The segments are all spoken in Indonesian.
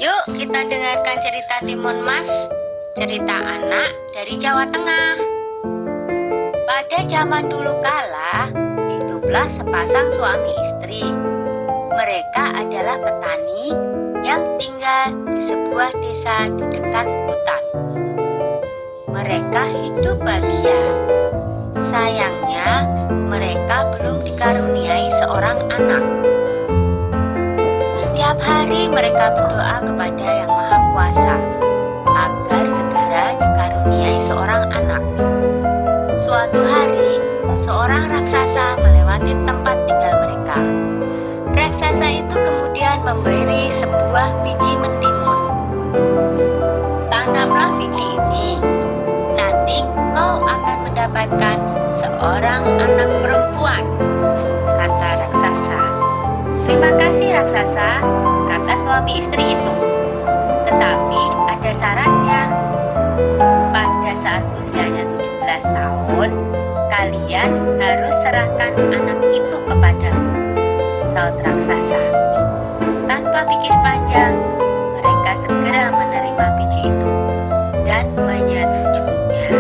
Yuk kita dengarkan cerita Timun Mas, cerita anak dari Jawa Tengah. Pada zaman dulu kala, hiduplah sepasang suami istri. Mereka adalah petani yang tinggal di sebuah desa di dekat hutan. Mereka hidup bahagia. Sayangnya, mereka belum dikaruniai seorang anak. Setiap hari mereka berdoa kepada Yang Maha Kuasa agar segera dikaruniai seorang anak. Suatu hari, seorang raksasa melewati tempat tinggal mereka. Raksasa itu kemudian memberi sebuah biji mentimun. Tanamlah biji ini, nanti kau akan mendapatkan seorang anak perempuan, kata raksasa. Terima kasih raksasa, kata suami istri itu. Tetapi ada syaratnya. Pada saat usianya 17 tahun, kalian harus serahkan anak itu kepadamu, saut raksasa. Tanpa pikir panjang, mereka segera menerima biji itu dan menyetujuinya.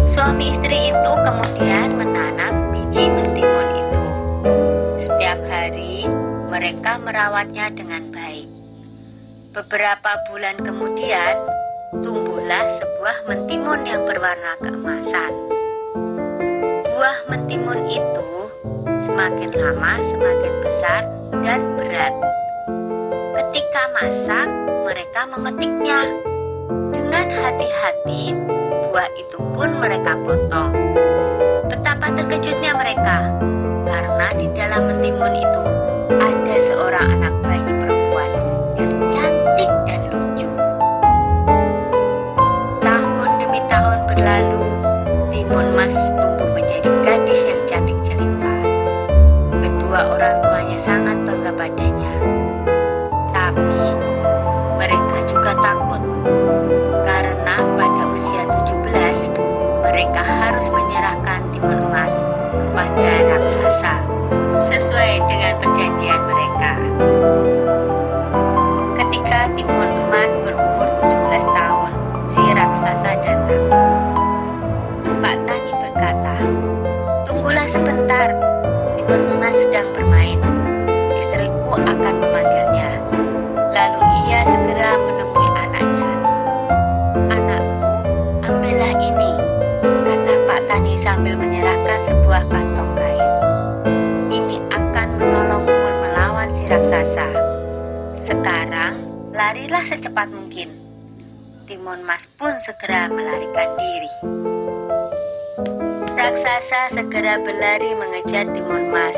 Suami istri itu kemudian menanam biji mentimun itu. Setiap hari mereka merawatnya dengan baik. Beberapa bulan kemudian tumbuhlah sebuah mentimun yang berwarna keemasan. Buah mentimun itu semakin lama semakin besar dan berat. Ketika masak, mereka memetiknya. Dengan hati-hati, buah itu pun mereka potong. Betapa terkejutnya mereka, karena di dalam mentimun itu ada seorang anak bayi perempuan yang cantik dan lucu. Tahun demi tahun berlalu, Timun Mas tumbuh menjadi gadis yang cantik jelita. Kedua orang tuanya sangat bangga padanya. Tapi mereka juga takut, karena pada usia 17 mereka harus menyerahkan Timun Mas kepada raksasa sesuai dengan perjanjian mereka. Ketika Timun Emas berumur 17 tahun, si raksasa datang. Pak Tani berkata, "Tunggulah sebentar, Timun Emas sedang bermain. Istriku akan memanggilnya." Lalu ia segera menemui anaknya. "Anakku, ambillah ini," kata Pak Tani sambil menyerahkan sebuah kantong kain. "Ini akan menolongmu melawan si raksasa. Sekarang, larilah secepat mungkin." Timun Mas pun segera melarikan diri. Raksasa segera berlari mengejar Timun Mas.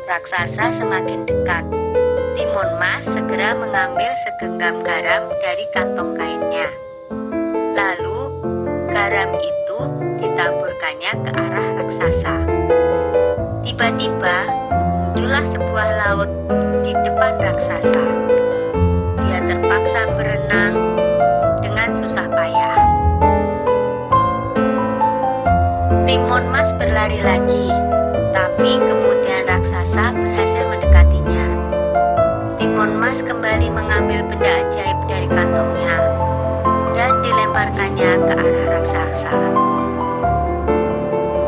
Raksasa semakin dekat. Timun Mas segera mengambil segenggam garam dari kantong kainnya. Lalu, garam itu ditaburkannya ke arah raksasa. Tiba-tiba, muncullah sebuah laut di depan raksasa. Dia terpaksa berenang dengan susah payah. Timun Mas berlari lagi, tapi kemudian raksasa berhasil mendekatinya. Timun Mas kembali mengambil benda ajaib dari kantongnya dan dilemparkannya ke arah raksasa.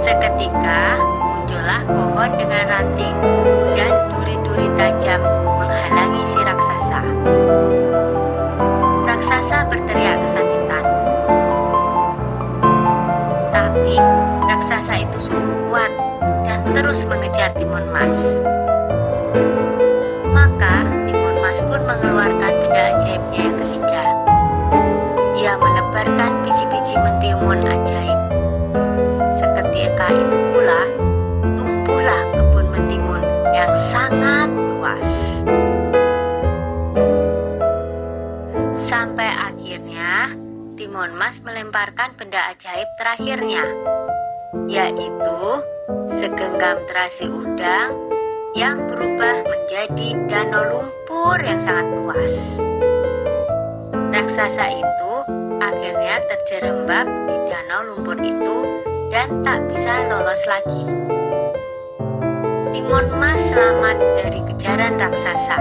Seketika muncullah pohon dengan ranting dan duri-duri tajam menghalangi si raksasa. Raksasa berteriak kesakitan. Tapi raksasa itu sungguh kuat dan terus mengejar Timun Mas. Maka Timun Mas pun mengeluarkan benda ajaibnya yang ketiga. Ia menebarkan biji-biji mentimun ajaib. Seketika itu pula tumbuhlah kebun mentimun yang sangat luas. Sampai akhirnya Timun Mas melemparkan benda ajaib terakhirnya, yaitu segenggam terasi udang yang berubah menjadi danau lumpur yang sangat luas. Raksasa itu akhirnya terjerembab di danau lumpur itu dan tak bisa lolos lagi. Timun Mas selamat dari kejaran raksasa.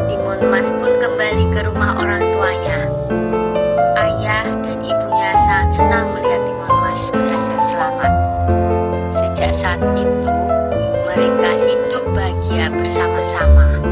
Timun Mas pun kembali ke rumah orang tuanya. Ayah dan ibunya sangat senang melihat Timun Mas berhasil selamat. Sejak saat itu, mereka hidup bahagia bersama-sama.